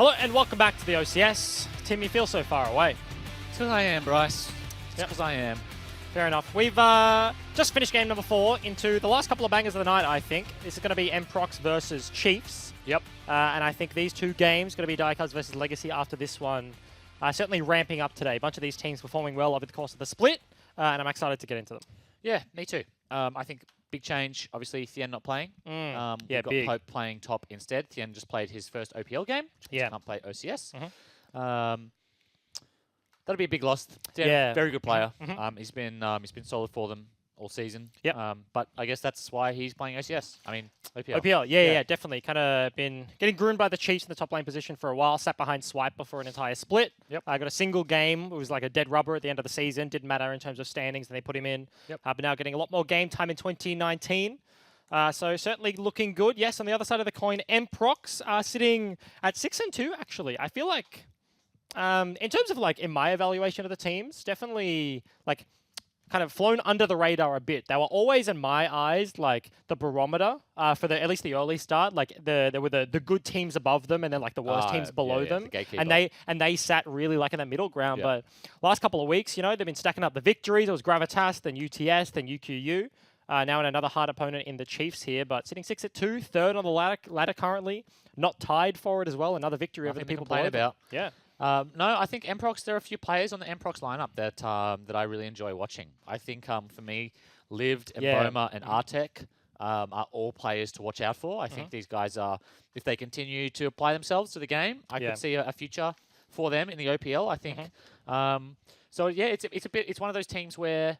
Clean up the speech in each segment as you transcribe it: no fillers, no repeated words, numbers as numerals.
Hello and welcome back to the OCS. Tim, you feel so far away. It's because I am, Bryce. It's because I am. Fair enough. We've just finished game number 4 into the last couple of bangers of the night, I think. This is going to be Mprox versus Chiefs. Yep. And I think these two games going to be Diecubs versus Legacy after this one. Certainly ramping up today. A bunch of these teams performing well over the course of the split, and I'm excited to get into them. Yeah, me too. I think big change, obviously, Thien not playing. Yeah, we've got big. Pope playing top instead. Thien just played his first OPL game. Yeah. Can't play OCS. Mm-hmm. That'll be a big loss. Thien, Yeah. very good player. Mm-hmm. He's been solid for them all season. Yep. But I guess that's why he's playing OCS. I mean, OPL. OPL, yeah, definitely. Kind of been getting groomed by the Chiefs in the top lane position for a while. Sat behind Swiper for an entire split. Yep. Got a single game. It was like a dead rubber at the end of the season. Didn't matter in terms of standings, and they put him in. Yep. But now getting a lot more game time in 2019. So certainly looking good. Yes, on the other side of the coin, Mprox are sitting at 6-2. Actually, I feel like in terms of like in my evaluation of the teams, definitely like kind of flown under the radar a bit. They were always, in my eyes, like the barometer for the at least the early start. Like there were the good teams above them, and then like the worst teams below them, the and they sat really like in the middle ground. Yeah. But last couple of weeks, you know, they've been stacking up the victories. It was Gravitas, then UTS, then UQU. Now in another hard opponent in the Chiefs here, but sitting 6-2, third on the ladder currently, not tied for it as well. Another victory over the people below them. About. Yeah. No, I think Mprox, there are a few players on the Mprox lineup that I really enjoy watching. I think for me, Lived and Boma and Artek are all players to watch out for. I think these guys are, if they continue to apply themselves to the game, I could see a future for them in the OPL. I think. So yeah, it's one of those teams where,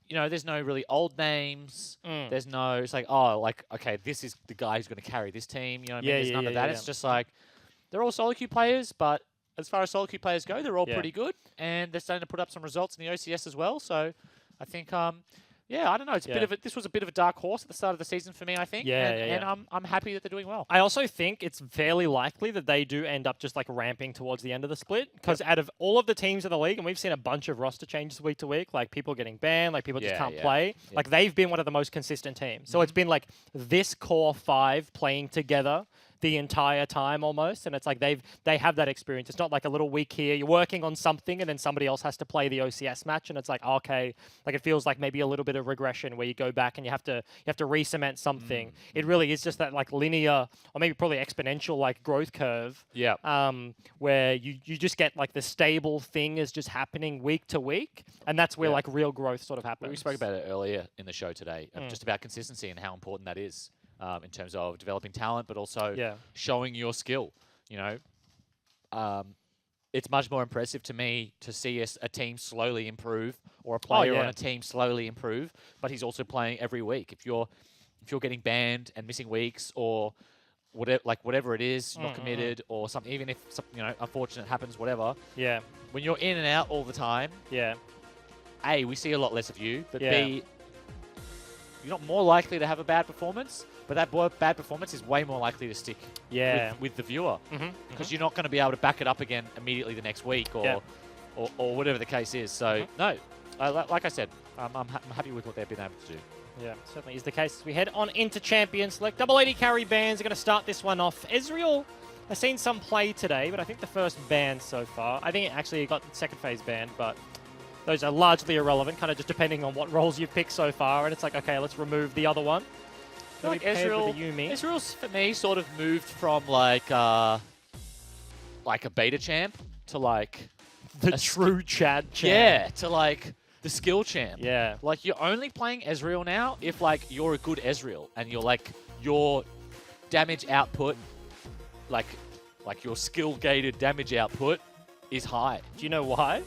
you know, there's no really old names. There's no, it's like, oh, like, okay, this is the guy who's going to carry this team. You know what I mean? There's none of that. It's just like, they're all solo queue players, but as far as solo queue players go, they're all pretty good. And they're starting to put up some results in the OCS as well. So I think, yeah, I don't know. It's a bit of this was a bit of a dark horse at the start of the season for me, I think. And I'm happy that they're doing well. I also think it's fairly likely that they do end up just like ramping towards the end of the split, because out of all of the teams in the league, and we've seen a bunch of roster changes week to week, like people getting banned, like people just can't play. Like they've been one of the most consistent teams. So it's been like this core 5 playing together the entire time almost, and it's like they have that experience. It's not like a little week here, you're working on something and then somebody else has to play the OCS match, and it's like, okay, like it feels like maybe a little bit of regression where you go back and you have to re-cement something. It really is just that like linear or maybe probably exponential like growth curve. Where you just get like the stable thing is just happening week to week, and that's where like real growth sort of happens. We spoke about it earlier in the show today, just about consistency and how important that is. In terms of developing talent, but also showing your skill. You know, it's much more impressive to me to see a team slowly improve, or a player on a team slowly improve. But he's also playing every week. If you're getting banned and missing weeks, or whatever it is, not committed, or something, even if something, you know, unfortunate happens, whatever. Yeah. When you're in and out all the time. Yeah. A, we see a lot less of you, but B, you're not more likely to have a bad performance, but that bad performance is way more likely to stick with the viewer, because you're not going to be able to back it up again immediately the next week, or whatever the case is. So, no, like I said, I'm happy with what they've been able to do. Yeah, certainly is the case. As we head on into Champions Select, double 80 carry bans are going to start this one off. Ezreal has seen some play today, but I think the first ban so far, I think it actually got the second phase banned, but those are largely irrelevant, kind of just depending on what roles you've picked so far. And it's like, okay, let's remove the other one. Like Ezreal's for me sort of moved from like a beta champ to like the true Chad champ. Yeah, to like the skill champ. Yeah. Like you're only playing Ezreal now if like you're a good Ezreal and you're like your damage output, like your skill gated damage output is high. Do you know why?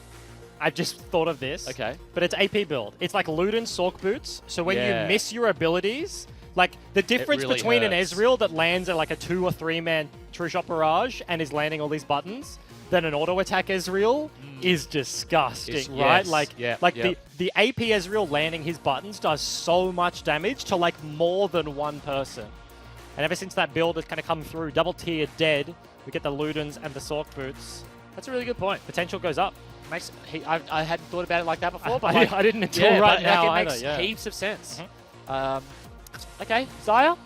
I've just thought of this. Okay. But it's AP build. It's like Luden Sork Boots. So when you miss your abilities, like the difference really between hurts. an Ezreal that lands at like a 2 or 3 man True Shot Barrage and is landing all these buttons than an auto attack Ezreal is disgusting, right? The AP Ezreal landing his buttons does so much damage to like more than one person. And ever since that build has kind of come through, double tier dead, we get the Ludens and the Sork Boots. That's a really good point. Potential goes up. I hadn't thought about it like that before, but I didn't until now. It makes heaps of sense. Okay, Xayah,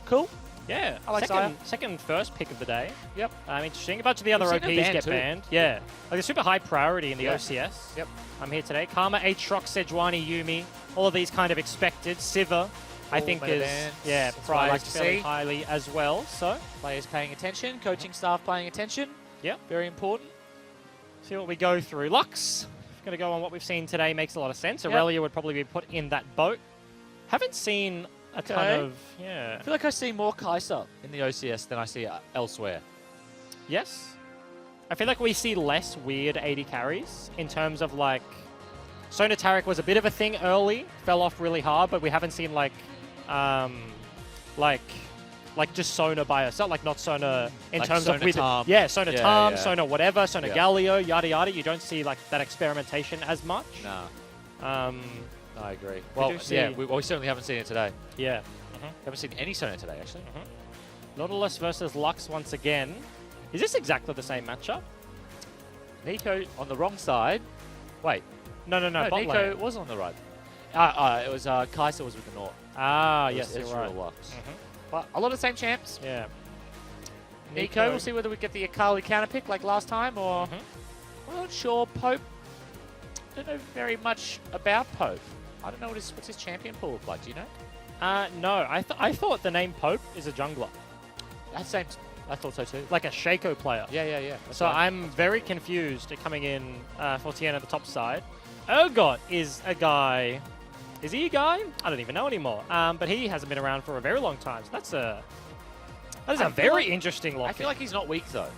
cool. Yeah, I like Xayah. second first pick of the day. Yep. Interesting. A bunch of the other We've OPs seen them banned get too. banned. Yeah. Like, they're super high priority in the Yeah. OCS. Yep. I'm here today. Karma, Aatrox, Sejuani, Yuumi. All of these kind of expected. Siva, I All think meta is bans. yeah That's what I like prized to fairly see. highly as well. So Players paying attention, coaching staff paying attention. yeah, Very important. see what we go through. Lux, going to go on what we've seen today. Makes a lot of sense. Aurelia would probably be put in that boat. Haven't seen a ton of I feel like I see more Kai'Sa in the OCS than I see elsewhere. Yes. I feel like we see less weird AD carries in terms of like Sona Taric was a bit of a thing early, fell off really hard, but we haven't seen like just Sona by herself, like not Sona in Like terms Sona of with Tam. Sona Yeah, Tam, yeah. Sona whatever, Sona Yeah. Galio, yada yada. You don't see like that experimentation as much. Nah, I agree. do Well, yeah, see- we certainly haven't seen it today. Yeah. Haven't seen any Sona today, actually. Nautilus versus Lux once again. Is this exactly the same matchup? Nico on the wrong side. Wait, No, no, bot Nico lane. was on the right. It was Kai'Sa was with the Naught. Ah, It yes, was you're Ezreal right. Lux. But a lot of the same champs. Yeah. Nico, we'll see whether we get the Akali counter pick like last time, or I'm not sure. Pope. Don't know very much about Pope. I don't know what's his champion pool look like. Do you know? No, I thought the name Pope is a jungler, I thought so too. like a Shaco player. Yeah. So I'm very confused coming in for Tien at the top side. Urgot is a guy. Is he a guy? I don't even know anymore. But he hasn't been around for a very long time. So that is a very interesting lock. I feel like he's not weak though.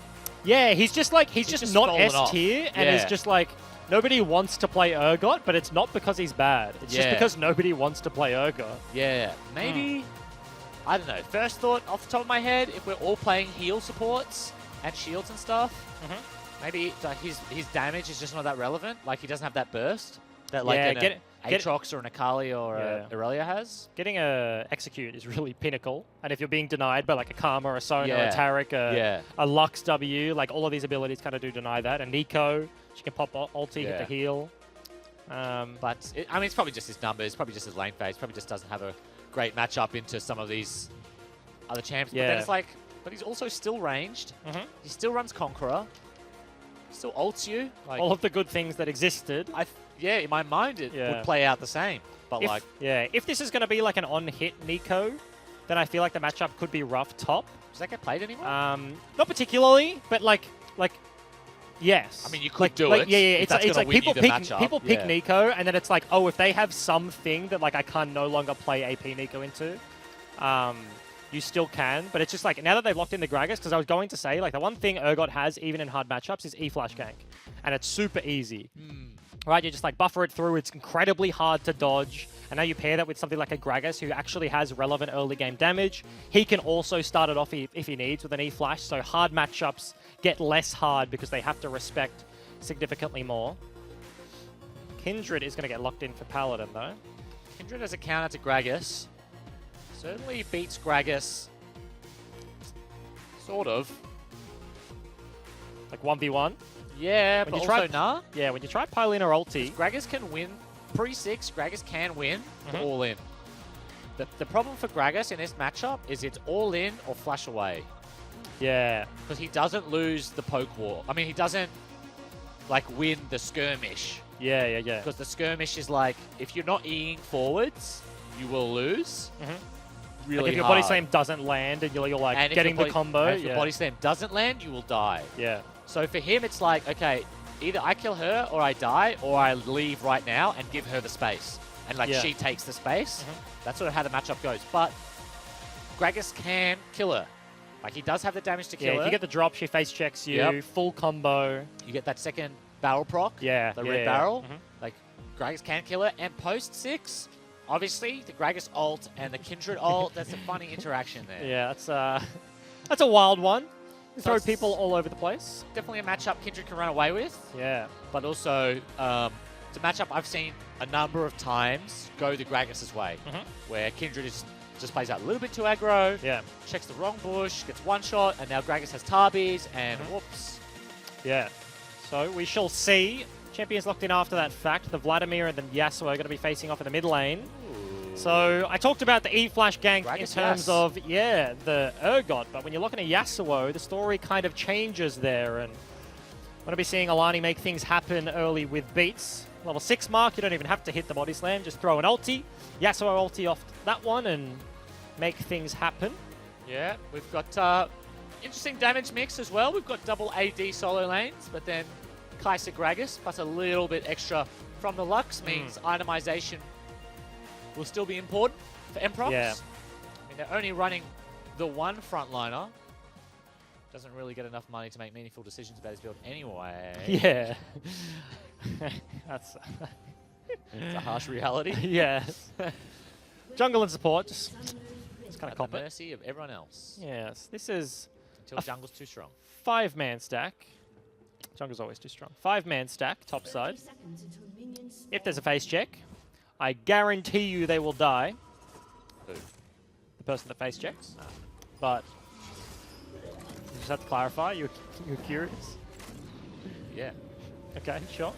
Yeah, he's just like he's just not fallen S off. tier, and is just like nobody wants to play Urgot, but it's not because he's bad. It's just because nobody wants to play Urgot. Yeah, maybe. I don't know. First thought off the top of my head, if we're all playing heal supports and shields and stuff, maybe like his damage is just not that relevant. Like he doesn't have that burst that like an Aatrox or an Akali or a Aurelia has. Getting a execute is really pinnacle, and if you're being denied by like a Karma, a Sona, a Taric, a Lux W, like all of these abilities kind of do deny that. And Nico, she can pop ulti, hit the heal. But I mean, it's probably just his numbers, probably just his lane phase, probably just doesn't have a great matchup into some of these other champs. But then it's like, but he's also still ranged. He still runs Conqueror. Still ults you. Like, all of the good things that existed. In my mind it would play out the same. But if this is going to be like an on-hit Nico, then I feel like the matchup could be rough top. Does that get played anymore? Not particularly, but like yes. I mean, you could do it. Yeah. It's like people pick Nico, and then it's like, oh, if they have something that like I can no longer play AP Nico into, you still can. But it's just like now that they've locked in the Gragas, because I was going to say like the one thing Urgot has even in hard matchups is E-Flash gank, and it's super easy. Right, you just like buffer it through. It's incredibly hard to dodge. And now you pair that with something like a Gragas who actually has relevant early game damage. He can also start it off if he needs with an E-Flash. So hard matchups get less hard because they have to respect significantly more. Kindred is going to get locked in for Paladin though. Kindred as a counter to Gragas. Certainly beats Gragas. Sort of. Like 1v1. Yeah, when but you also nah. Yeah, when you try Pylina ulti. Gragas can win. Pre-6, Gragas can win the all-in. The problem for Gragas in this matchup is it's all-in or flash away. Yeah. Because he doesn't lose the poke war. I mean, he doesn't, like, win the skirmish. Yeah. Because the skirmish is like, if you're not E-ing forwards, you will lose. Really like if your hard. body slam doesn't land and you're like and getting the combo. And if your body slam doesn't land, you will die. Yeah. So for him, it's like, okay, either I kill her or I die, or I leave right now and give her the space. And like she takes the space. That's sort of how the matchup goes. But Gragas can kill her. Like he does have the damage to kill her. If you get the drop, she face checks you, full combo. You get that second barrel proc. Yeah. The red barrel. Like Gragas can kill her. And post 6, obviously, the Gragas ult and the Kindred ult, that's a funny interaction there. Yeah, that's a wild one. So Throw people all over the place. Definitely a matchup Kindred can run away with. Yeah. But also, it's a matchup I've seen a number of times go the Gragas' way, where Kindred just plays out a little bit too aggro, checks the wrong bush, gets one shot, and now Gragas has Tarbies, and whoops. Yeah. So we shall see. Champions locked in after that fact. The Vladimir and the Yasuo are going to be facing off in the mid lane. So I talked about the E-Flash gank in Gragas, terms of, the Urgot, but when you're looking at Yasuo, the story kind of changes there, and I'm going to be seeing Alani make things happen early with beats. Level 6 mark, you don't even have to hit the body slam, just throw an ulti. Yasuo ulti off that one and make things happen. Yeah, we've got interesting damage mix as well. We've got double AD solo lanes, but then Kai'Sa Gragas plus a little bit extra from the Lux means itemization will still be important for Emprox. Yeah. I mean, they're only running the one frontliner. Doesn't really get enough money to make meaningful decisions about his build anyway. Yeah. That's It's a harsh reality. yeah. Jungle and support, just kind At of cop the it. mercy of everyone else. Yes, this is Until jungle's too strong. 5-man stack. Jungle's always too strong. 5-man stack, top side. If there's a face check, I guarantee you they will die. Who? The person that face checks. But you just have to clarify. You're curious. Yeah. Okay, sure.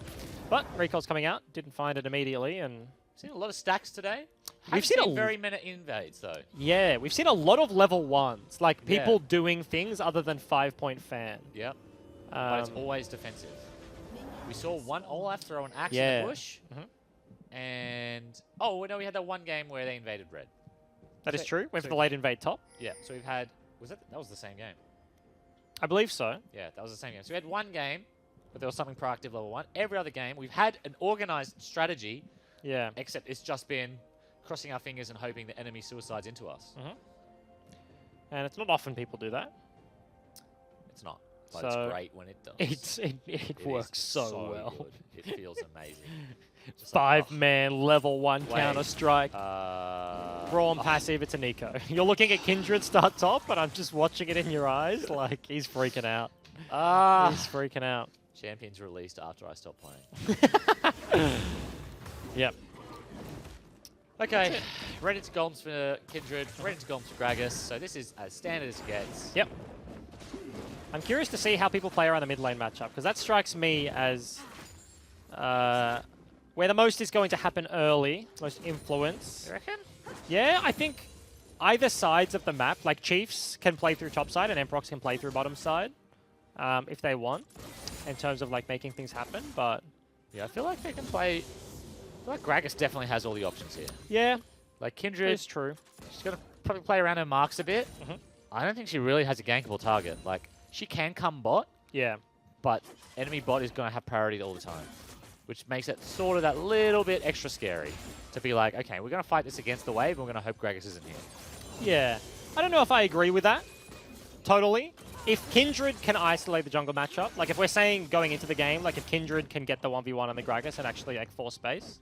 But recall's coming out. Didn't find it immediately, and Seen a lot of stacks today. We've seen a very many invades though. yeah, we've seen a lot of level 1s, like people doing things other than 5-point fan. Yep. But it's always defensive. We saw one Olaf throw an axe in the bush. And oh no, we had that one game where they invaded red. That is true. Went for the late invade top. Yeah. So we've had that was the same game. I believe so. Yeah, that was the same game. So we had one game, but there was something proactive level 1. Every other game we've had an organized strategy. Yeah. Except it's just been crossing our fingers and hoping the enemy suicides into us. And it's not often people do that. It's not. But So it's great when it does. It works so well. Good. It feels amazing. Just 5-man level 1 Wait. counter strike. Brawn passive, it's a Nico. You're looking at Kindred start top, but I'm just watching it in your eyes like he's freaking out. He's freaking out. Champions released after I stopped playing. Yep. Okay, ready to golems for Kindred, ready to golems for Gragas. So this is as standard as it gets. Yep. I'm curious to see how people play around the mid lane matchup, because that strikes me as where the most is going to happen early, most influence. You reckon? Yeah, I think either sides of the map, like Chiefs can play through top side and Emprox can play through bottom side if they want, in terms of like making things happen, but... Yeah, I feel like they can play... I feel like Gragas definitely has all the options here. Yeah, Like Kindred, it's true. she's going to probably play around her marks a bit. I don't think she really has a gankable target. Like, she can come bot, Yeah. but enemy bot is going to have priority all the time, which makes it sort of that little bit extra scary to be like, okay, we're going to fight this against the wave, and we're going to hope Gragas isn't here. Yeah. I don't know if I agree with that. Totally. If Kindred can isolate the jungle matchup, like if we're saying going into the game, like if Kindred can get the 1v1 on the Gragas and actually like force space,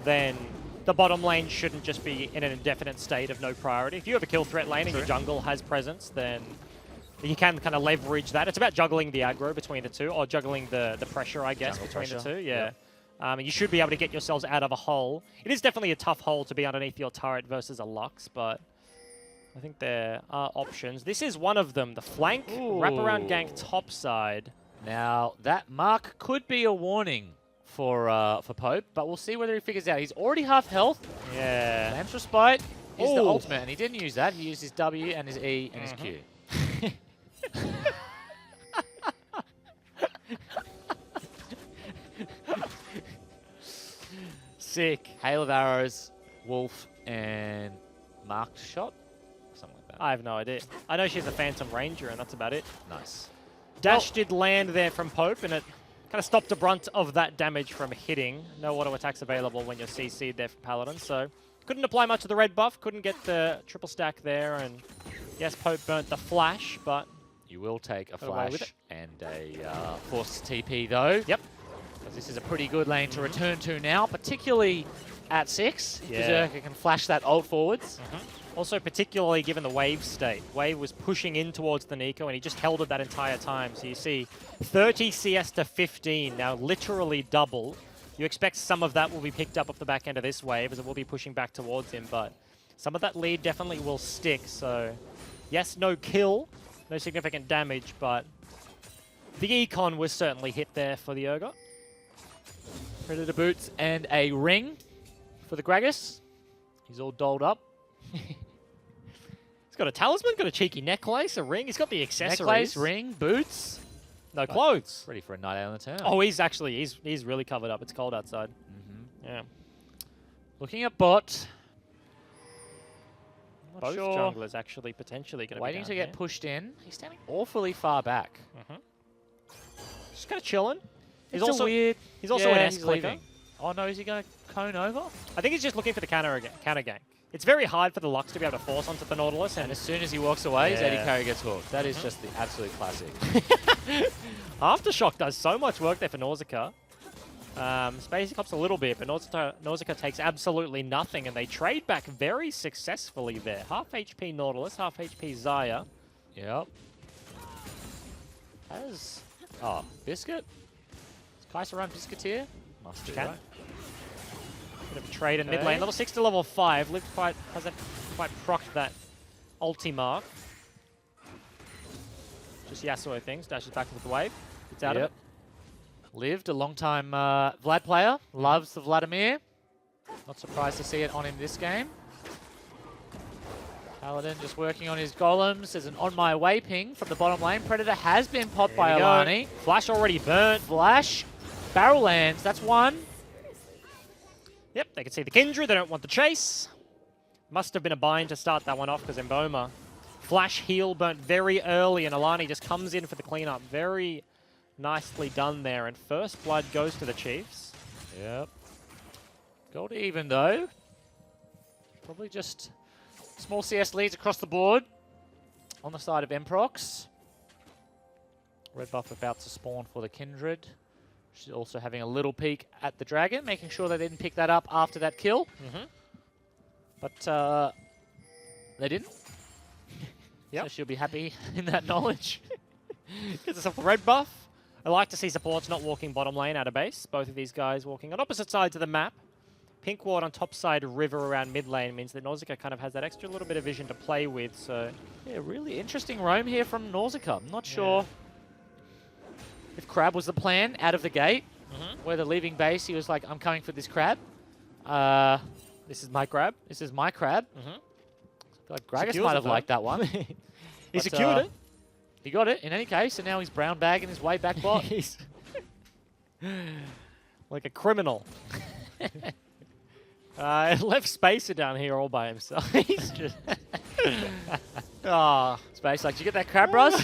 then the bottom lane shouldn't just be in an indefinite state of no priority. If you have a kill threat lane and your jungle has presence, then you can kind of leverage that. It's about juggling the aggro between the two, or juggling the pressure, I guess, Jungle between pressure. the two. Yeah. Yep. You should be able to get yourselves out of a hole. It is definitely a tough hole to be underneath your turret versus a Lux, but I think there are options. This is one of them, the flank wraparound gank top side. Now, that mark could be a warning for Pope, but we'll see whether he figures it out. He's already half health. Yeah. Lamb's Respite is the ultimate, and he didn't use that. He used his W and his E and his Q. Sick. Hail of Arrows, Wolf, and Marked Shot. Something like that. I have no idea. I know she's a Phantom Ranger, and that's about it. Nice. Dash did land there from Pope, and it kind of stopped the brunt of that damage from hitting. No auto attacks available when you're CC'd there for Paladin, so couldn't apply much of the red buff, couldn't get the triple stack there, and yes, Pope burnt the flash, but... You will take a got away with flash and a forced TP, though. Yep. Because this is a pretty good lane to return to now, particularly at 6. Berserker can flash that ult forwards. Also, particularly given the wave state. Wave was pushing in towards the Nico, and he just held it that entire time. So you see 30 CS to 15, now literally double. You expect some of that will be picked up off the back end of this wave, as it will be pushing back towards him, but some of that lead definitely will stick. So yes, no kill, no significant damage, but the econ was certainly hit there for the Urgot. Predator boots and a ring for the Gragas. He's all dolled up. He's got a talisman, got a cheeky necklace, a ring. He's got the accessories. Necklace, ring, boots. No clothes. Ready for a night out on the town. Oh, he's really covered up. It's cold outside. Yeah. Looking at bot. Not Both sure. junglers actually potentially going to be Waiting down to get here. pushed in. He's standing awfully far back. Just kind of chilling. He's It's also weird. He's also an S clicker. leaving. Oh no, is he going to cone over? I think he's just looking for the counter gank. It's very hard for the Lux to be able to force onto the Nautilus, and And as soon as he walks away, his AD Yeah. carry gets hooked. That is just the absolute classic. Aftershock does so much work there for Nausicaa. Spacey cops a little bit, but Nausicaa takes absolutely nothing, and they trade back very successfully there. Half HP Nautilus, half HP Xayah. Yep. Oh, Biscuit? Is Kai'Sa run Biscuit here? Must do, Can. right? Bit of a trade in mid Okay. lane. Level 6 to level 5. Hasn't quite procced that ulti mark. Just Yasuo things. Dashes back with the wave. Gets out of it. Lived, a long-time Vlad player. Loves the Vladimir. Not surprised to see it on him this game. Paladin just working on his golems. There's an on my way ping from the bottom lane. Predator has been popped by There we go. Alani. Flash already burnt. Flash. Barrel lands. That's one. Yep, they can see the Kindred. They don't want the chase. Must have been a bind to start that one off because Mboma. Flash heal burnt very early, and Alani just comes in for the cleanup. Very nicely done there. And first blood goes to the Chiefs. Yep. Gold even though. Probably just small CS leads across the board on the side of Emprox. Red buff about to spawn for the Kindred. She's also having a little peek at the Dragon, making sure they didn't pick that up after that kill. But they didn't. Yep. So she'll be happy in that knowledge. Gets herself a red buff. I like to see supports not walking bottom lane out of base. Both of these guys walking on opposite sides of the map. Pink ward on top side, river around mid lane means that Nausicaa kind of has that extra little bit of vision to play with. So Yeah, really interesting roam here from Nausicaa. I'm not sure if Crab was the plan out of the gate. Whether leaving base, he was like, I'm coming for this Crab. this is my grab. This is my Crab. I feel like Gragas Secures might it, have though. liked that one. He But, secured it. He got it in any case, and now he's brown bagging his way back bot. He's like a criminal. Left Spacer down here all by himself. He's just... Space, like, did you get that Crab, bros?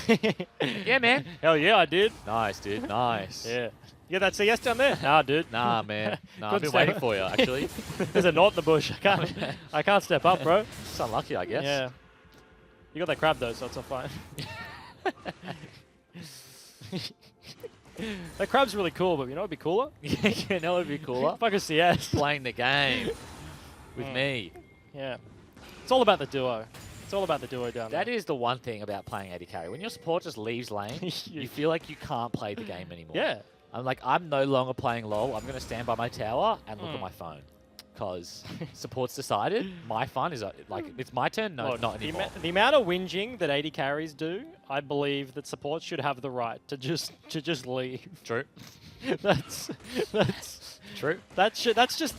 Yeah, man. Hell yeah, I did. Nice, dude. Nice. Yeah. You got that CS down there? Nah, dude. Nah, man. Nah, Good I've been step. waiting for you, actually. There's a knot in the bush. I can't step up, bro. It's unlucky, I guess. Yeah. You got that crab though, so it's all fine. That crab's really cool, but you know what'd be cooler? Yeah, no, it'd be cooler. Fucking CS. Playing the game with me. Yeah. It's all about the duo. It's all about the duo down That there. is the one thing about playing AD carry. When your support just leaves lane, you feel like you can't play the game anymore. Yeah. I'm like, I'm no longer playing LoL. I'm going to stand by my tower and look at my phone. Because support's decided. My fun is like, it's my turn? No, Look, not anymore. the amount of whinging that AD carries do, I believe that support should have the right to just leave. True. that's True. that's just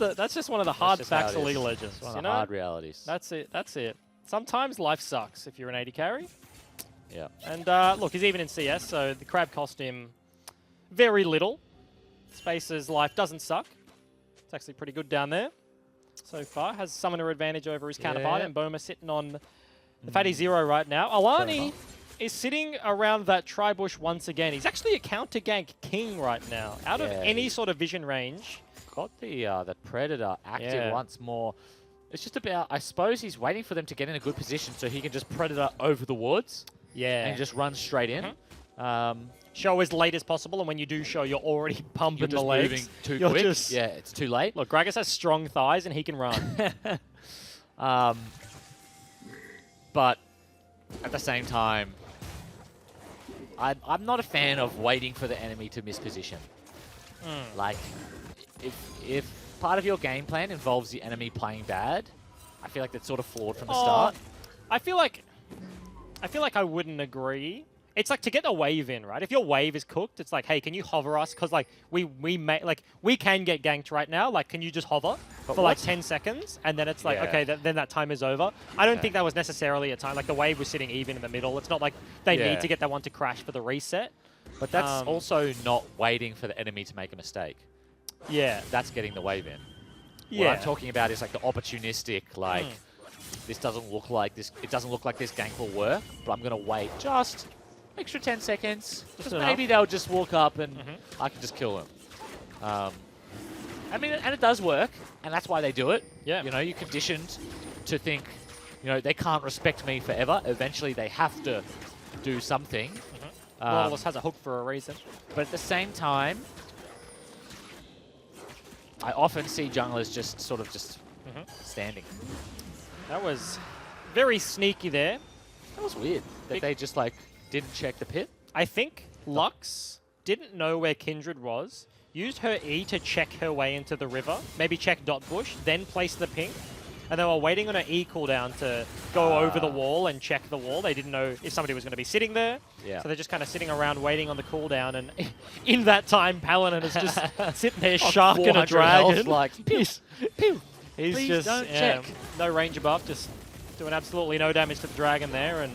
one of the hard just how facts it of League of is. Legends. It's one You of the know? hard realities. That's it. That's it. Sometimes life sucks if you're an AD carry. Yeah. And look, he's even in CS, so the crab cost him very little. Space's life doesn't suck. It's actually pretty good down there so far. Has summoner advantage over his counterpart, and Boma sitting on the Fatty Zero right now. Alani is sitting around that tri-bush once again. He's actually a counter gank king right now. Out of any sort of vision range. Got the Predator active once more. It's just about, I suppose he's waiting for them to get in a good position so he can just Predator over the woods. Yeah. And just run straight in. Show as late as possible, and when you do show, you're already pumping You're just the legs. moving too You're quick. just- Yeah, it's too late. Look, Gragas has strong thighs, and he can run. But at the same time, I'm not a fan of waiting for the enemy to miss position. Like, if part of your game plan involves the enemy playing bad, I feel like that's sort of flawed from the start. I feel like I wouldn't agree. It's like to get the wave in, right? If your wave is cooked, it's like, hey, can you hover us? Because like we can get ganked right now. Like, can you just hover? for like 10 seconds, and then it's like, okay, then that time is over. I don't think that was necessarily a time. Like, the wave was sitting even in the middle. It's not like they need to get that one to crash for the reset. But that's also not waiting for the enemy to make a mistake. Yeah. That's getting the wave in. Yeah. What I'm talking about is like the opportunistic, like, this doesn't look like this, it doesn't look like this gank will work, but I'm going to wait just extra 10 seconds. Just maybe they'll just walk up and I can just kill them. I mean, and it does work, and that's why they do it. Yeah. You know, you're conditioned to think, you know, they can't respect me forever. Eventually, they have to do something. Lawless has a hook for a reason. But at the same time, I often see junglers just sort of just standing. That was very sneaky there. That was weird. That they just, like, didn't check the pit. I think Lux didn't know where Kindred was, used her E to check her way into the river, maybe check dot bush, then place the ping, and they were waiting on her E cooldown to go over the wall and check the wall. They didn't know if somebody was going to be sitting there, so they're just kind of sitting around waiting on the cooldown, and in that time, Paladin is just sitting there sharking a dragon. Health, like, he's Please just don't check. No range buff, just doing absolutely no damage to the dragon there, and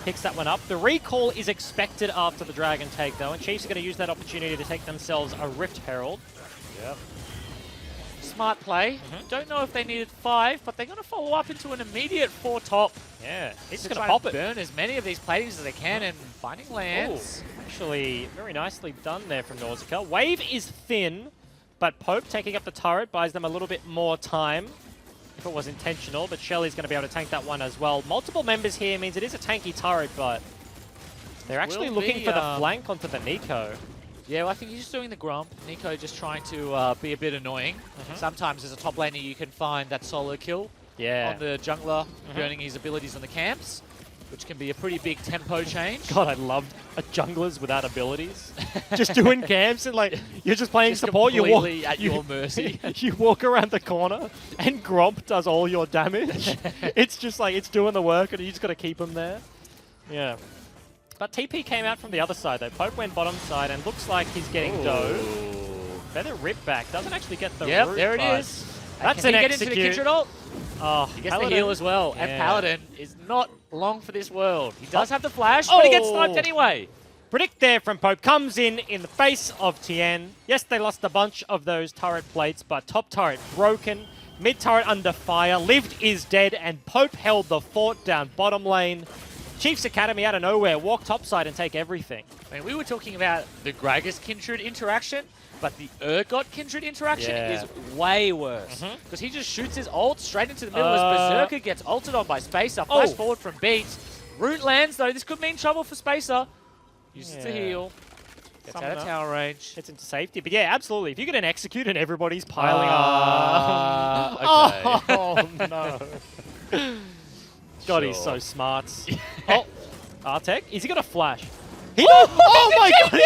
picks that one up. The recall is expected after the dragon take, though, and Chiefs are going to use that opportunity to take themselves a Rift Herald. Yep. Smart play. Don't know if they needed 5, but they're going to follow up into an immediate 4 top. Yeah, he's to going to try pop and it. burn as many of these platings as they can and finding lands. Ooh, actually, very nicely done there from Nausicaa. Wave is thin, but Pope taking up the turret buys them a little bit more time. If it was intentional, but Shelly's going to be able to tank that one as well. Multiple members here means it is a tanky turret, but they're actually looking for the flank onto the Nico. Yeah, well, I think he's just doing the Grump. Nico just trying to be a bit annoying. Sometimes as a top laner, you can find that solo kill on the jungler, burning his abilities on the camps, which can be a pretty big tempo change. God, I loved junglers without abilities. Just doing camps and like you're just playing support. You walk at your mercy. You walk around the corner and Gromp does all your damage. It's just like it's doing the work, and you just got to keep him there. Yeah. But TP came out from the other side though. Pope went bottom side and looks like he's getting dove. Feather rip back doesn't actually get the root, there it is. That's an an get into the Kindred ult? Oh, he gets the heal as well. Yeah. And Paladin is not long for this world. He does have the flash, but he gets sniped anyway. Predict there from Pope comes in the face of Tien. Yes, they lost a bunch of those turret plates, but top turret broken. Mid turret under fire. Lived is dead, and Pope held the fort down bottom lane. Chiefs Academy out of nowhere walk topside and take everything. I mean, we were talking about the Gragas Kindred interaction, but the Urgot Kindred interaction is way worse. Because he just shoots his ult straight into the middle as Berserker gets ulted on by Spacer. Flash forward from Beats. Root lands, though. This could mean trouble for Spacer. Uses the heal. Gets out of tower range. Gets into safety. But yeah, absolutely. If you get an execute and everybody's piling up. Okay. Oh, no. God, he's so smart. Artek, is he got a flash? Oh my god!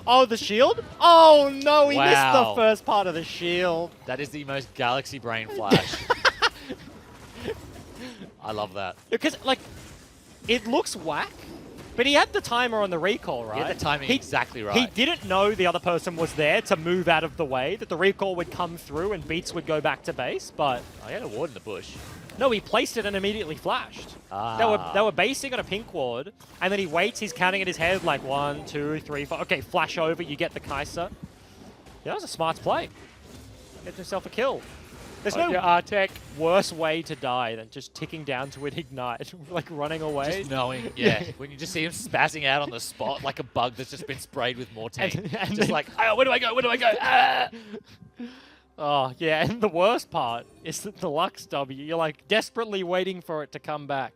Oh, the shield? Oh no, he missed the first part of the shield. That is the most galaxy brain flash. I love that. Because, like, it looks whack, but he had the timer on the recall, right? He had the timing exactly right. He didn't know the other person was there to move out of the way, that the recall would come through and Beats would go back to base, but... Oh, he had a ward in the bush. No, he placed it and immediately flashed. They were basing on a pink ward, and then he waits, he's counting in his head like 1, 2, 3, 4. Okay, flash over, you get the Kai'Sa. Yeah, that was a smart play. Get himself a kill. There's no Artek worse way to die than just ticking down to an ignite, like running away. Just knowing, when you just see him spazzing out on the spot like a bug that's just been sprayed with Mortane. And just like, oh, where do I go? Where do I go? Ah! Oh, yeah, and the worst part is that the Lux W, you're like desperately waiting for it to come back.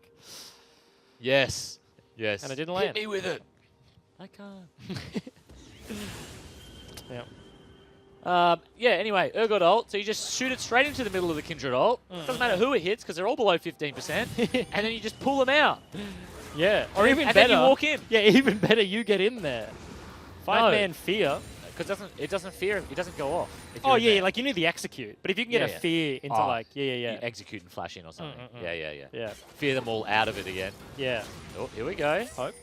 Yes. Yes. And it didn't land. Hit me with it. I can't. Yeah, anyway, Urgot ult, so you just shoot it straight into the middle of the Kindred ult. Doesn't matter who it hits, because they're all below 15%. And then you just pull them out. Yeah, or even better. And then you walk in. Yeah, even better, you get in there. Five-man fear. Because it doesn't go off. Oh, yeah, like you need the execute. But if you can get a fear into like, You execute and flash in or something. Yeah. Fear them all out of it again. Yeah. Oh, here we go. Hope.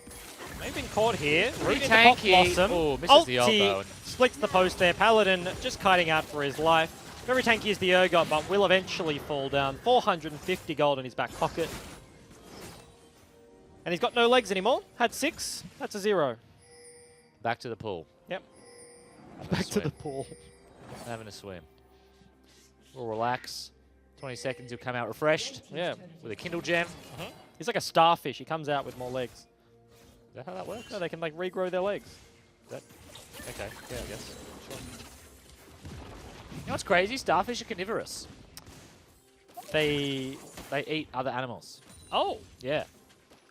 They've been caught here. Pretty Root into Pop tanky. Blossom. Oh, misses the ult though. Splits the post there. Paladin just kiting out for his life. Very tanky is the Urgot, but will eventually fall down. 450 gold in his back pocket. And he's got no legs anymore. Had 6. That's a 0. Back to the pool. Yep. Back to the pool. Having a swim. We'll relax. 20 seconds, he'll come out refreshed. Yeah. With a Kindle gem. He's like a starfish. He comes out with more legs. Is that how that works? No, they can like regrow their legs. Okay, yeah, I guess. Sure. You know what's crazy? Starfish are carnivorous. They eat other animals. Oh. Yeah.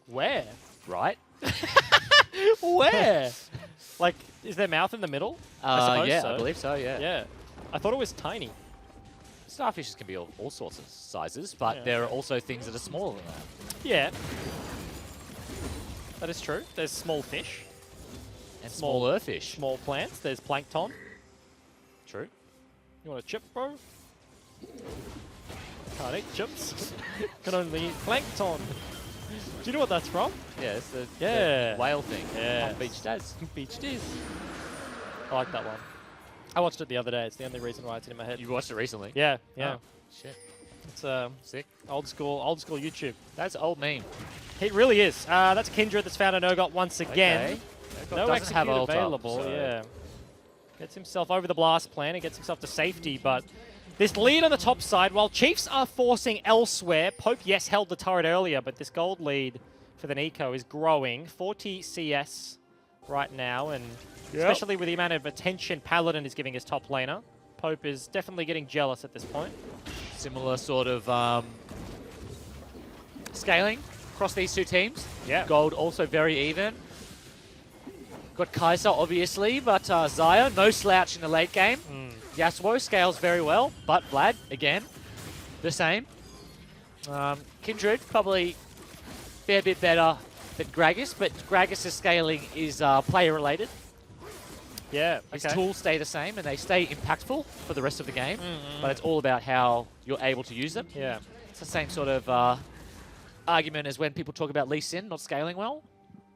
Where? Right? Where? Like, is their mouth in the middle? I suppose yeah, so. I believe so, yeah. Yeah. I thought it was tiny. Starfishes can be all sorts of sizes, but there are also things that are smaller than that. Yeah. That is true. There's small fish. And smaller fish. Small plants. There's plankton. True. You want a chip, bro? Can't eat chips. Can only eat plankton. Do you know what that's from? Yeah, it's the whale thing. Yeah. On Beach Days. Beach Days. I like that one. I watched it the other day. It's the only reason why it's in my head. You watched it recently? Yeah, yeah. Oh, shit. It's sick. Old school YouTube. That's old meme. It really is. That's Kindred that's found an Urgot once again. Okay. No doesn't have execute ult available. up, so. Yeah. Gets himself over the blast plan and gets himself to safety, but this lead on the top side, while Chiefs are forcing elsewhere, Pope, yes, held the turret earlier, but this gold lead for the Nico is growing. 40 CS right now, and especially with the amount of attention Paladin is giving his top laner, Pope is definitely getting jealous at this point. Similar sort of scaling across these two teams. Yeah. Gold also very even. Got Kai'Sa, obviously, but Xayah, no slouch in the late game. Yasuo scales very well, but Vlad, again, the same. Kindred, probably a fair bit better than Gragas, but Gragas' scaling is player-related. Yeah, His tools stay the same, and they stay impactful for the rest of the game, but it's all about how you're able to use them. Yeah. It's the same sort of argument as when people talk about Lee Sin not scaling well.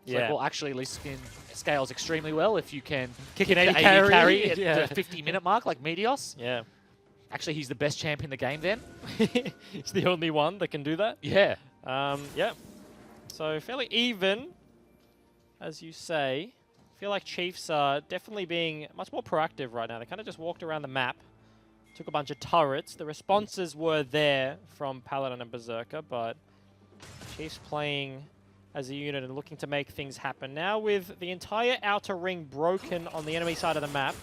It's like, well, actually, Lee Sin scales extremely well if you can kick an 80 80 carry at the 50-minute mark, like Meteos. Yeah. Actually, he's the best champ in the game then. He's the only one that can do that. Yeah. Yeah. So fairly even, as you say. I feel like Chiefs are definitely being much more proactive right now. They kind of just walked around the map, took a bunch of turrets. The responses were there from Paladin and Berserker, but Chiefs playing as a unit and looking to make things happen. Now with the entire outer ring broken on the enemy side of the map,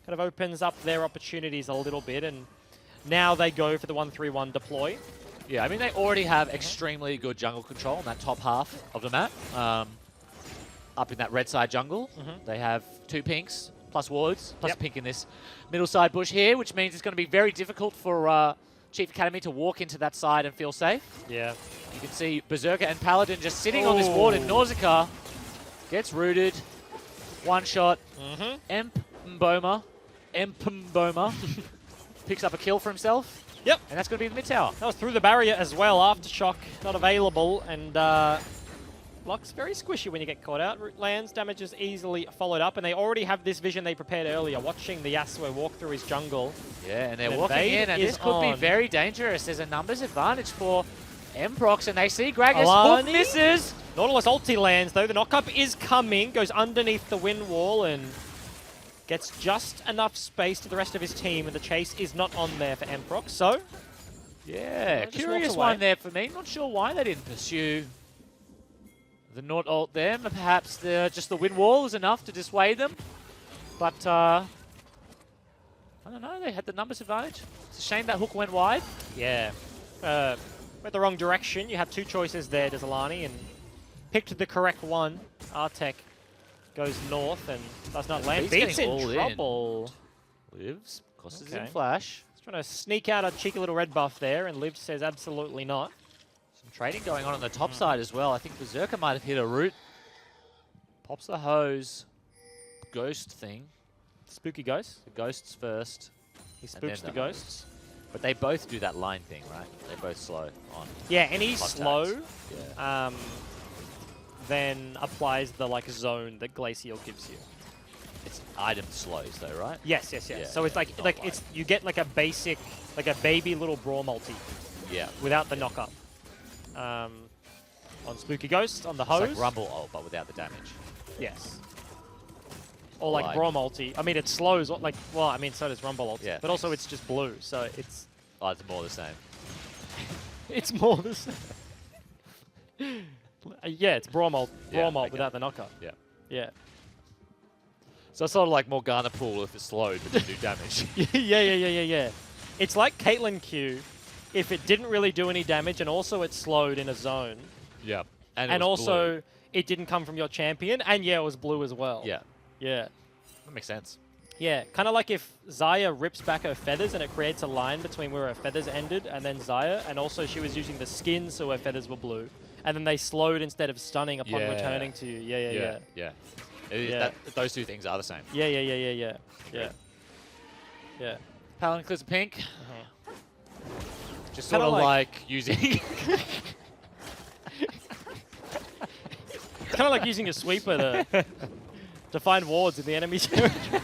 kind of opens up their opportunities a little bit, and now they go for the 1-3-1 deploy. Yeah, I mean, they already have extremely good jungle control in that top half of the map. Up in that red side jungle, they have 2 pinks, plus wards, plus a pink in this middle side bush here, which means it's going to be very difficult for Chief Academy to walk into that side and feel safe. Yeah. You can see Berserker and Paladin just sitting on this ward, and Nausicaa gets rooted. One shot. Emp Mboma picks up a kill for himself. Yep. And that's going to be the mid tower. That was through the barrier as well. Aftershock not available, and block's very squishy when you get caught out. Root lands, damage is easily followed up, and they already have this vision they prepared earlier, watching the Yasuo walk through his jungle. Yeah, and they're walking in, and this could be very dangerous. There's a numbers advantage for Mprox, and they see Gragas. Hook misses. Nautilus ulti lands, though. The knockup is coming, goes underneath the wind wall, and gets just enough space to the rest of his team, and the chase is not on there for Mprox, so... Yeah, curious one there for me. Not sure why they didn't pursue the Naut ult there. Perhaps just the wind wall is enough to dissuade them. But, I don't know, they had the numbers advantage. It's a shame that hook went wide. Yeah. Went the wrong direction. You had 2 choices there, Desolani, and picked the correct one. Artek goes north and does not land. Beats in trouble. Lives, crosses in flash. He's trying to sneak out a cheeky little red buff there, and Liv says absolutely not. Some trading going on the top side as well. I think Berserker might have hit a root. Pops the hose. Ghost thing. Spooky ghost. The ghosts first. He spooks the ghosts. But they both do that line thing, right? They're both slow on. Yeah, and he's slow. Yeah. Then applies the zone that Glacial gives you. It's item slows though, right? Yes. Yeah, So it's like it's you get like a basic, like a baby little brawl multi. Yeah. Without the knock up. On Spooky Ghost, on the hose. It's like Rumble ult, but without the damage. Yes. Or like Brawl multi. I mean, it slows, like, well, I mean, so does Rumble ulti. Yeah, but also it's just blue, so it's... Oh, it's more the same. It's more the same. Yeah, it's Brawl mult without the knock up. Yeah. Yeah. So it's sort of like Morgana Pool if it's slowed, but you do damage. Yeah. It's like Caitlyn Q if it didn't really do any damage and also it slowed in a zone. Yeah. And also it didn't come from your champion, and yeah, it was blue as well. Yeah. Yeah. That makes sense. Yeah, kind of like if Xayah rips back her feathers and it creates a line between where her feathers ended and then Xayah, and also she was using the skin so her feathers were blue. And then they slowed instead of stunning upon returning to you. Yeah. Those two things are the same. Yeah. Paladin clears a pink. Just Kinda sort of like using... It's kind of like using a sweeper to find wards in the enemy territory.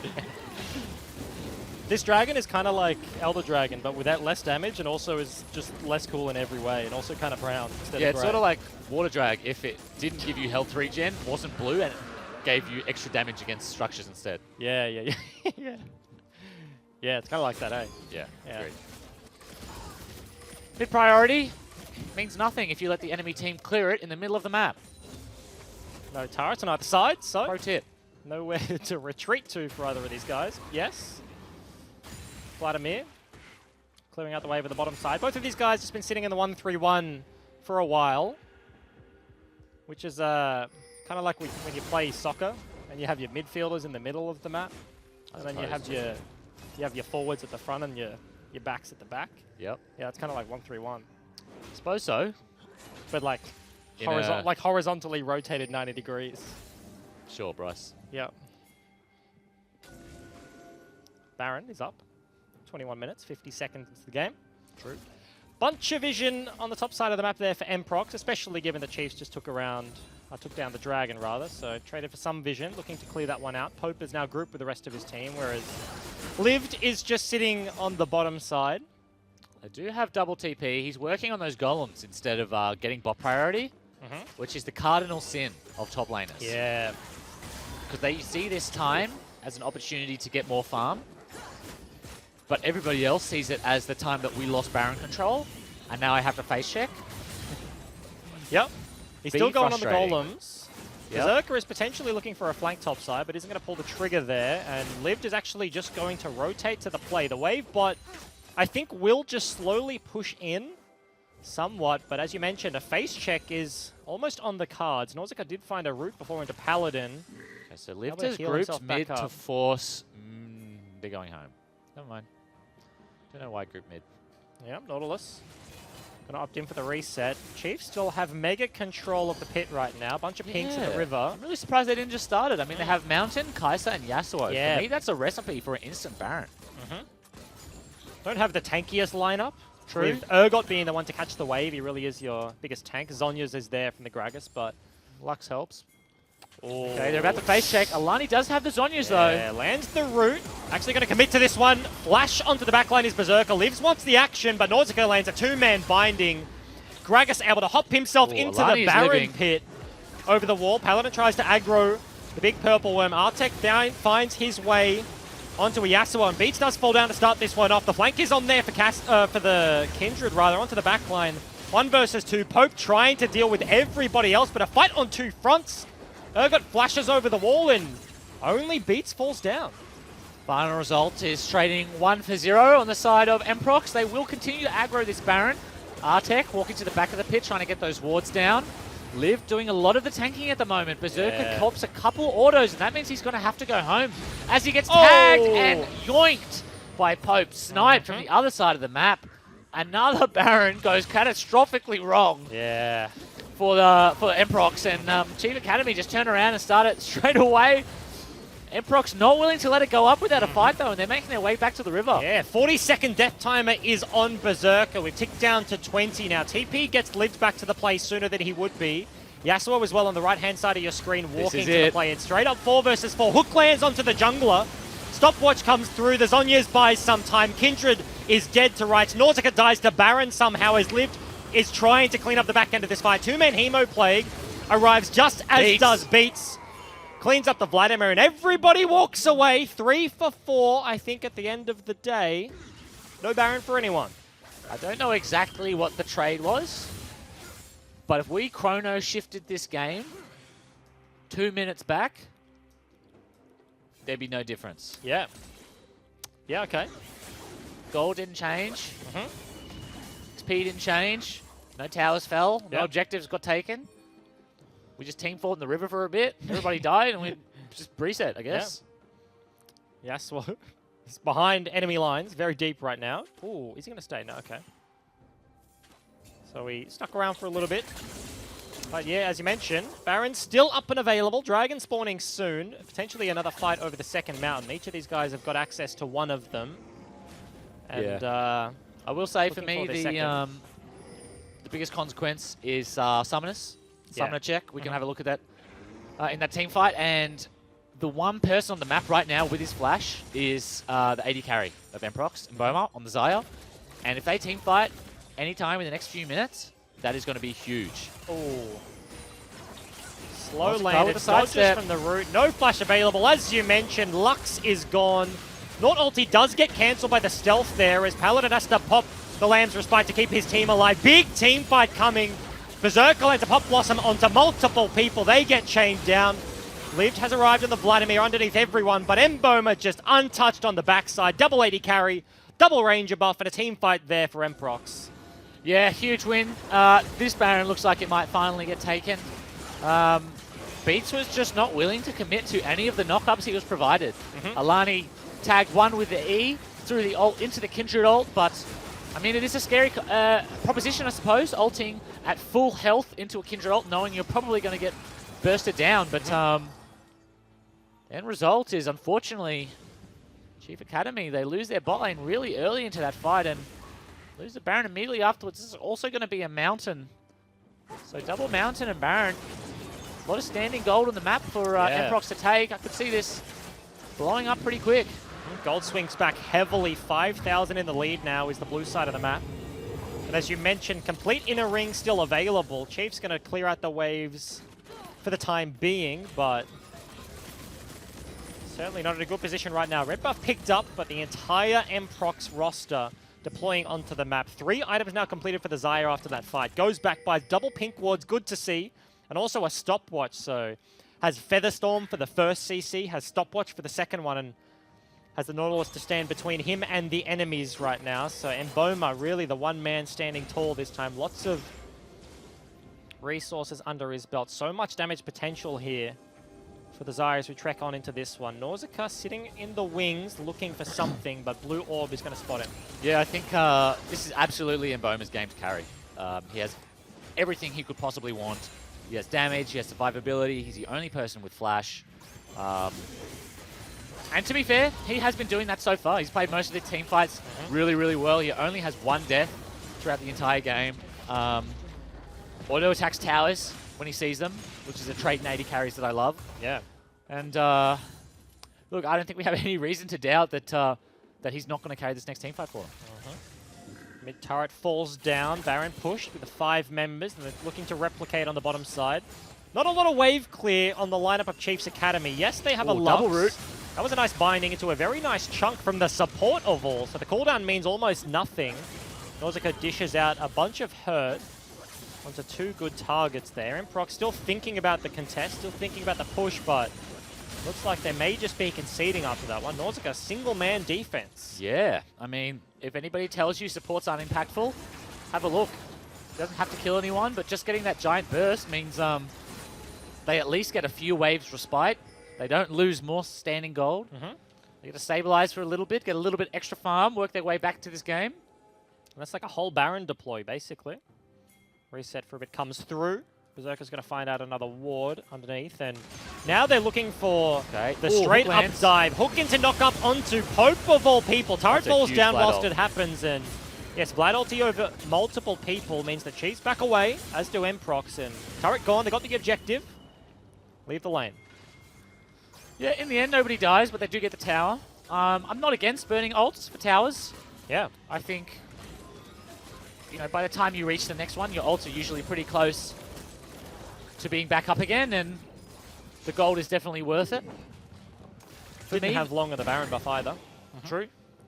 This dragon is kind of like Elder Dragon, but without less damage, and also is just less cool in every way, and also kind of brown instead of it's grey. sort of like Water Drag if it didn't give you health regen, wasn't blue, and gave you extra damage against structures instead. Yeah. Yeah, it's kind of like that, eh? Yeah. Agreed. Mid priority means nothing if you let the enemy team clear it in the middle of the map. No turrets on either side, so Pro tip. nowhere to retreat to for either of these guys. Yes. Vladimir clearing out the way over the bottom side. Both of these guys just been sitting in the 1-3-1 for a while, which is kind of like when you play soccer and you have your midfielders in the middle of the map, and then you have your forwards at the front and your backs at the back. Yep. Yeah, it's kind of like 1-3-1, Suppose so. but like horizontally rotated 90 degrees. Sure, Bryce. Yep. Baron is up. 21 minutes, 50 seconds into the game. True. Bunch of vision on the top side of the map there for Mprox, especially given the Chiefs just took down the Dragon rather, so traded for some vision, looking to clear that one out. Pope is now grouped with the rest of his team, whereas Lived is just sitting on the bottom side. They do have double TP. He's working on those golems instead of getting bot priority, which is the cardinal sin of top laners. Yeah. Because they see this time as an opportunity to get more farm, but everybody else sees it as the time that we lost Baron control, and now I have to face check. Yep. He's still going on the frustrating. golems. Berserker is potentially looking for a flank top side, but isn't going to pull the trigger there, and Lived is actually just going to rotate to the play. The wave bot, I think, will just slowly push in somewhat, but as you mentioned, a face check is almost on the cards. Nausicaa did find a route before into Paladin. Okay, so Lift to is heal grouped himself back mid to up. force. They're going home. Never mind. Don't know why group mid. Yep, Nautilus gonna opt in for the reset. Chiefs still have mega control of the pit right now. A bunch of pinks in the river. I'm really surprised they didn't just start it. I mean, they have Mountain, Kai'Sa, and Yasuo. Yeah. For me, that's a recipe for an instant Baron. Don't have the tankiest lineup. True. With Urgot being the one to catch the wave, he really is your biggest tank. Zhonya's is there from the Gragas, but Lux helps. oh. Okay, they're about to face check. Alani does have the Zhonyas, Yeah, lands the root. Actually going to commit to this one. Flash onto the backline is Berserker. Lives wants the action, but Nausicaa lands a two-man binding. Gragas able to hop himself into Alani the is Baron living. pit over the wall. Paladin tries to aggro the big purple worm. Artek finds his way onto a Yasuo, and Beats does fall down to start this one off. The flank is on there for the Kindred, rather, onto the backline. 1 versus 2. Pope trying to deal with everybody else, but a fight on two fronts. Urgot flashes over the wall, and only Beats falls down. Final result is trading 1 for 0 on the side of Mprox. They will continue to aggro this Baron. Artek walking to the back of the pit, trying to get those wards down. Liv doing a lot of the tanking at the moment. Berserker cops a couple autos, and that means he's going to have to go home as he gets tagged and yoinked by Pope. Sniped from the other side of the map. Another Baron goes catastrophically wrong. Yeah. For Mprox, and Chief Academy just turned around and started straight away. Mprox not willing to let it go up without a fight though, and they're making their way back to the river. Yeah, 40-second death timer is on Berserker. We've ticked down to 20 now. TP gets Lived back to the play sooner than he would be. Yasuo as well on the right-hand side of your screen, walking to the play. It's straight up 4 versus 4. Hook lands onto the jungler. Stopwatch comes through. The Zhonya's buys some time. Kindred is dead to rights. Nautica dies to Baron somehow as Lived is trying to clean up the back end of this fight. 2-man Hemo Plague arrives just as does Beats. Cleans up the Vladimir and everybody walks away. 3 for 4, I think, at the end of the day. No Baron for anyone. I don't know exactly what the trade was, but if we chrono shifted this game 2 minutes back, there'd be no difference. Yeah. Yeah, okay. Gold didn't change. XP didn't change. No towers fell. No objectives got taken. We just team fought in the river for a bit. Everybody died, and we just reset, I guess. Yeah. Yasuo. He's behind enemy lines, very deep right now. Ooh, is he going to stay? No, okay. So he stuck around for a little bit. But yeah, as you mentioned, Baron's still up and available. Dragon spawning soon. Potentially another fight over the second mountain. Each of these guys have got access to one of them. And I will say for me, the biggest consequence is Summoners. Summoner check. We can have a look at that in that team fight. And the one person on the map right now with his flash is the AD carry of Emprox and Boma on the Xayah. And if they team fight anytime in the next few minutes, that is going to be huge. Oh. Slow landed, dodges from the root. No flash available. As you mentioned, Lux is gone. Not ulti does get cancelled by the stealth there as Paladin has to pop the Lamb's Respite to keep his team alive. Big team fight coming. Berserker lands a Pop Blossom onto multiple people. They get chained down. Lived has arrived on the Vladimir underneath everyone, but Mboma just untouched on the backside. Double AD carry, double Ranger buff, and a team fight there for Emprox. Yeah, huge win. This Baron looks like it might finally get taken. Beats was just not willing to commit to any of the knockups he was provided. Alani tagged one with the E, threw the ult into the Kindred ult, but I mean, it is a scary proposition, I suppose, ulting at full health into a Kindred ult, knowing you're probably going to get bursted down, but end result is, unfortunately, Chief Academy, they lose their bot lane really early into that fight and lose the Baron immediately afterwards. This is also going to be a Mountain. So double Mountain and Baron. A lot of standing gold on the map for Emprox to take. I could see this blowing up pretty quick. Gold swings back heavily. 5,000 in the lead now is the blue side of the map. And as you mentioned, complete inner ring still available. Chief's going to clear out the waves for the time being, but certainly not in a good position right now. Red buff picked up, but the entire Emprox roster deploying onto the map. 3 items now completed for the Xayah after that fight. Goes back by double pink wards, good to see. And also a stopwatch, so has Featherstorm for the first CC, has stopwatch for the second one, and has the Nautilus to stand between him and the enemies right now. So Mboma, really the one man standing tall this time. Lots of resources under his belt. So much damage potential here for the Xayah as we trek on into this one. Nausicaa sitting in the wings looking for something, but Blue Orb is going to spot him. Yeah, I think this is absolutely Mboma's game to carry. He has everything he could possibly want. He has damage, he has survivability, he's the only person with flash. And to be fair, he has been doing that so far. He's played most of the team fights really, really well. He only has 1 death throughout the entire game. Auto attacks towers when he sees them, which is a trait in AD carries that I love. Yeah. And look, I don't think we have any reason to doubt that that he's not going to carry this next team fight for him. Mid turret falls down. Baron pushed with the 5 members, and they're looking to replicate on the bottom side. Not a lot of wave clear on the lineup of Chiefs Academy. Yes, they have a Lux. Double root. That was a nice binding into a very nice chunk from the support of all. So the cooldown means almost nothing. Nausicaa dishes out a bunch of hurt onto 2 good targets there. Emprox still thinking about the contest, still thinking about the push, but looks like they may just be conceding after that one. Nausicaa, single-man defense. Yeah, I mean, if anybody tells you supports aren't impactful, have a look. Doesn't have to kill anyone, but just getting that giant burst means they at least get a few waves respite. They don't lose more standing gold. They get to stabilize for a little bit, get a little bit extra farm, work their way back to this game. And that's like a whole Baron deploy, basically. Reset for a bit comes through. Berserker's going to find out another ward underneath, and now they're looking for the straight-up dive. Hook into knock-up onto Pope of all people. Turret falls down whilst it happens, and Yes, Vlad ulti over multiple people means that Chiefs back away, as do Mprox, and turret gone. They got the objective. Leave the lane. Yeah, in the end, nobody dies, but they do get the tower. I'm not against burning ults for towers. Yeah. I think, by the time you reach the next one, your ults are usually pretty close to being back up again, and the gold is definitely worth it. Didn't have long on the Baron buff either. True.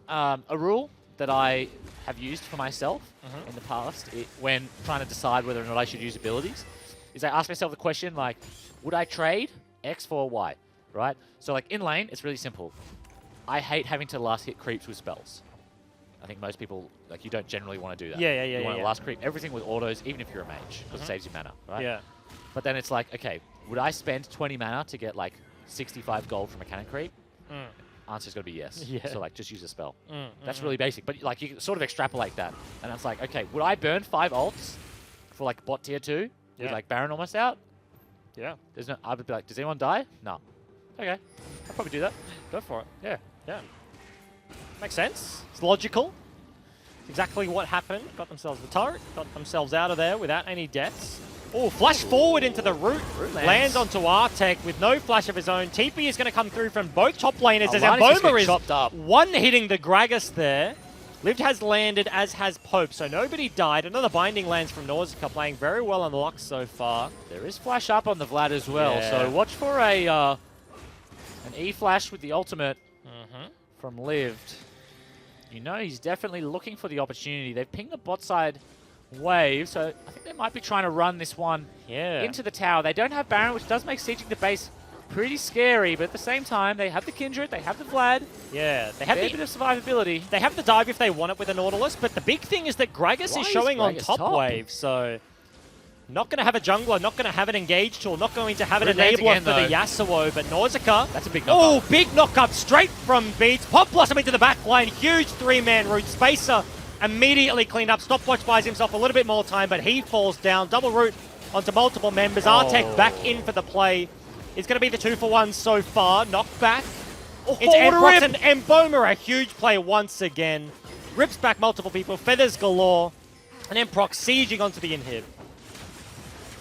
A rule that I have used for myself in the past when trying to decide whether or not I should use abilities is I ask myself the question, like, would I trade X for Y, right? So, like, in lane, it's really simple. I hate having to last hit creeps with spells. I think most people, like, you don't generally want to do that. Yeah. You want to last creep everything with autos, even if you're a mage, because it saves you mana, right? Yeah. But then it's like, okay, would I spend 20 mana to get, like, 65 gold from a cannon creep? Answer's got to be yes. Yeah. So, like, just use a spell. That's really basic. But, like, you can sort of extrapolate that. And it's like, okay, would I burn 5 ults for, like, bot tier 2 with, like, Baron almost out? Yeah. I would be like, does anyone die? No. Okay. I'll probably do that. Go for it. Yeah. Yeah. Makes sense. It's logical. It's exactly what happened. Got themselves the turret. Got themselves out of there without any deaths. Oh, flash forward into the root. Lands onto Artek with no flash of his own. TP is going to come through from both top laners as Emboma is chopped up. one hitting the Gragas there. Lived has landed, as has Pope, so nobody died. Another binding lands from Nausicaa, playing very well on the Lux so far. There is flash up on the Vlad as well, Yeah. so watch for an E-flash with the ultimate from Lived. You know he's definitely looking for the opportunity. They've pinged the bot side wave, so I think they might be trying to run this one into the tower. They don't have Baron, which does make sieging the base pretty scary, but at the same time, they have the Kindred, they have the Vlad. Yeah, they have a bit of survivability. They have the dive if they want it with a Nautilus, but the big thing is that Gragas is showing on top wave, so not going to have a jungler, not going to have an engage tool, not going to have an enabler for the Yasuo, but Nausicaa. That's a big knockup. Oh, big knockup straight from Beats. Pop Blossom into the back line, huge 3-man root. Spacer immediately cleaned up. Stopwatch buys himself a little bit more time, but he falls down. Double root onto multiple members. Artek back in for the play. It's going to be the 2-for-1 so far. Knockback into Mprox and Emboma, a huge play once again. Rips back multiple people, feathers galore, and Mprox sieging onto the inhib.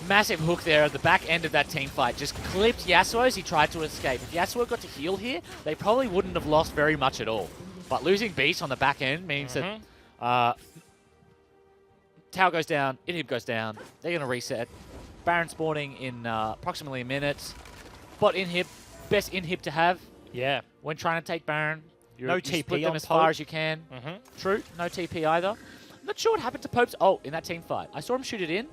Massive hook there at the back end of that team fight. Just clipped Yasuo as he tried to escape. If Yasuo got to heal here, they probably wouldn't have lost very much at all. But losing Beast on the back end means that tower goes down, inhib goes down, they're going to reset. Baron spawning in approximately a minute. Bot inhib, best inhib to have. Yeah. When trying to take Baron. No you TP split them on as Pope. far as you can. True, no TP either. I'm not sure what happened to Pope's ult in that team fight. I saw him shoot it in.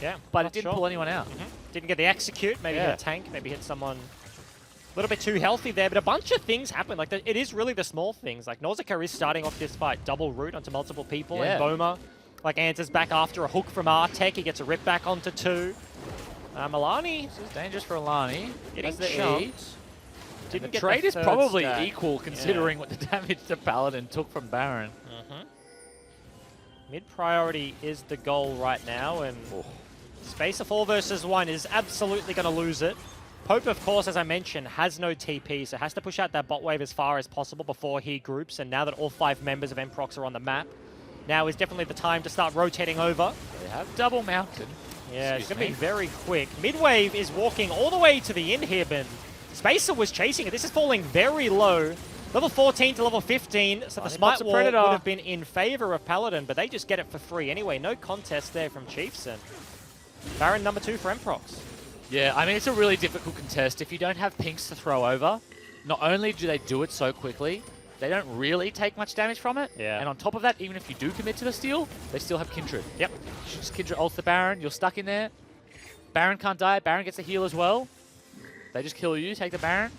Yeah, but it didn't pull anyone out. Didn't get the execute, maybe hit a tank, maybe hit someone a little bit too healthy there, but a bunch of things happen. Like, it is really the small things. Like, Nausicaa is starting off this fight double root onto multiple people, and Boma, like, answers back after a hook from Artek. He gets a rip back onto 2. Milani. This is dangerous for Alani. Getting chunked. The trade is probably equal considering what the damage the Paladin took from Baron. Mid priority is the goal right now, and Spacer 4 versus 1 is absolutely going to lose it. Pope, of course, as I mentioned, has no TP, so has to push out that bot wave as far as possible before he groups, and now that all 5 members of Mprox are on the map, now is definitely the time to start rotating over. They have double mountain. Yeah, it's going to be very quick. Midwave is walking all the way to the inhib, and Spacer was chasing it. This is falling very low. Level 14 to level 15, so the Smite Wall would have been in favor of Paladin, but they just get it for free anyway. No contest there from Chiefs, and Baron number 2 for Mprox. Yeah, I mean, it's a really difficult contest. If you don't have pinks to throw over, not only do they do it so quickly, they don't really take much damage from it. Yeah. And on top of that, even if you do commit to the steal, they still have Kindred. Yep. Just Kindred ults the Baron, you're stuck in there. Baron can't die, Baron gets a heal as well. They just kill you, take the Baron.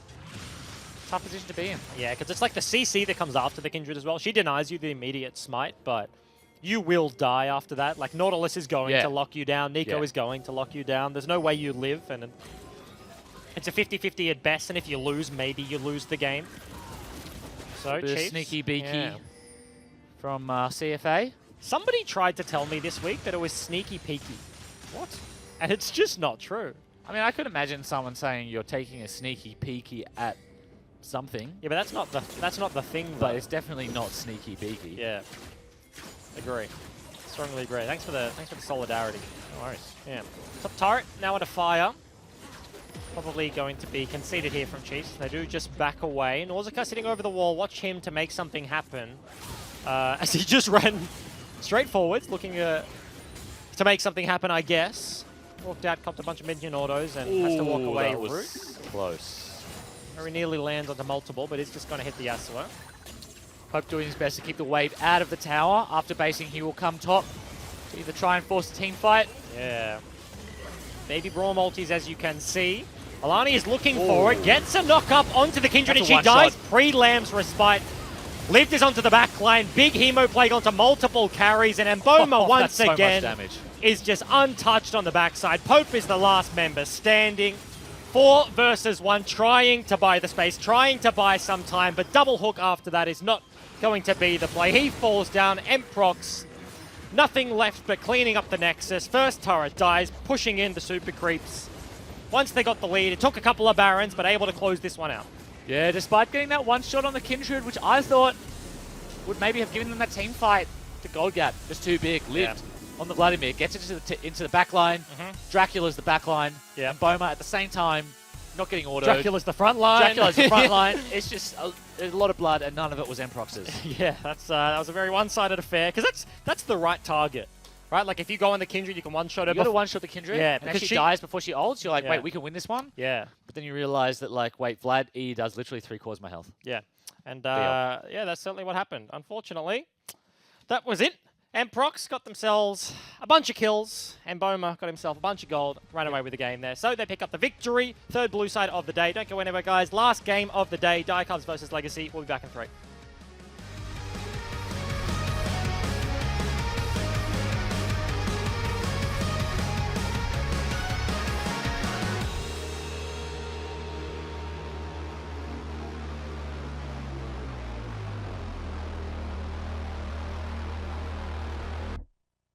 Tough position to be in. Yeah, because it's like the CC that comes after the Kindred as well. She denies you the immediate smite, but you will die after that. Like, Nautilus is going to lock you down. Nico is going to lock you down. There's no way you live, and it's a 50-50 at best, and if you lose, maybe you lose the game. So, Chiefs. Sneaky beaky from CFA. Somebody tried to tell me this week that it was sneaky peeky. What? And it's just not true. I mean, I could imagine someone saying you're taking a sneaky peeky at something. Yeah, but that's not the thing, though. But it's definitely not sneaky beaky. Yeah. Agree. Strongly agree. Thanks for the solidarity. No worries. Yeah. Top turret now under fire. Probably going to be conceded here from Chiefs. They do just back away. Nausicaa sitting over the wall. Watch him to make something happen. As he just ran straight forwards, looking to make something happen, I guess. Walked out, copped a bunch of minion autos, and has to walk away. That was close. Very nearly lands onto multiple, but it's just going to hit the Yasuo. Pope doing his best to keep the wave out of the tower. After basing, he will come top to either try and force a team fight. Yeah. Baby Brawl multis, as you can see. Alani is looking for it, gets a knock up onto the Kindred, and she dies. Pre-Lamb's Respite. Lived is onto the back line. Big Hemo Plague onto multiple carries, and Mboma once again is just untouched on the backside. Pope is the last member standing. 4 versus 1, trying to buy the space, trying to buy some time, but double hook after that is not going to be the play. He falls down. Emprox, nothing left but cleaning up the Nexus. First turret dies, pushing in the super creeps. Once they got the lead, it took a couple of Barons, but able to close this one out. Yeah, despite getting that one shot on the Kindred, which I thought would maybe have given them that team fight, the gold gap just too big. Lived on the Vladimir, gets into the back line. Dracula's the back line. Yeah. And Boma at the same time, not getting autoed. Dracula's the front line. Dracula's the front line. It's just there's a lot of blood, and none of it was Emprox's. Yeah, that was a very one-sided affair, because that's the right target. Right, like if you go on the Kindred, you can one-shot her. You got to one-shot the Kindred, yeah, and if she dies before she ults, you're like, wait, we can win this one? Yeah. But then you realize that, like, wait, Vlad E does literally 3/4 of my health. Yeah. And, yeah, that's certainly what happened. Unfortunately, that was it. Emprox got themselves a bunch of kills, and Boma got himself a bunch of gold, ran away with the game there. So they pick up the victory, third blue side of the day. Don't go anywhere, guys. Last game of the day, Die Cubs versus Legacy. We'll be back in 3.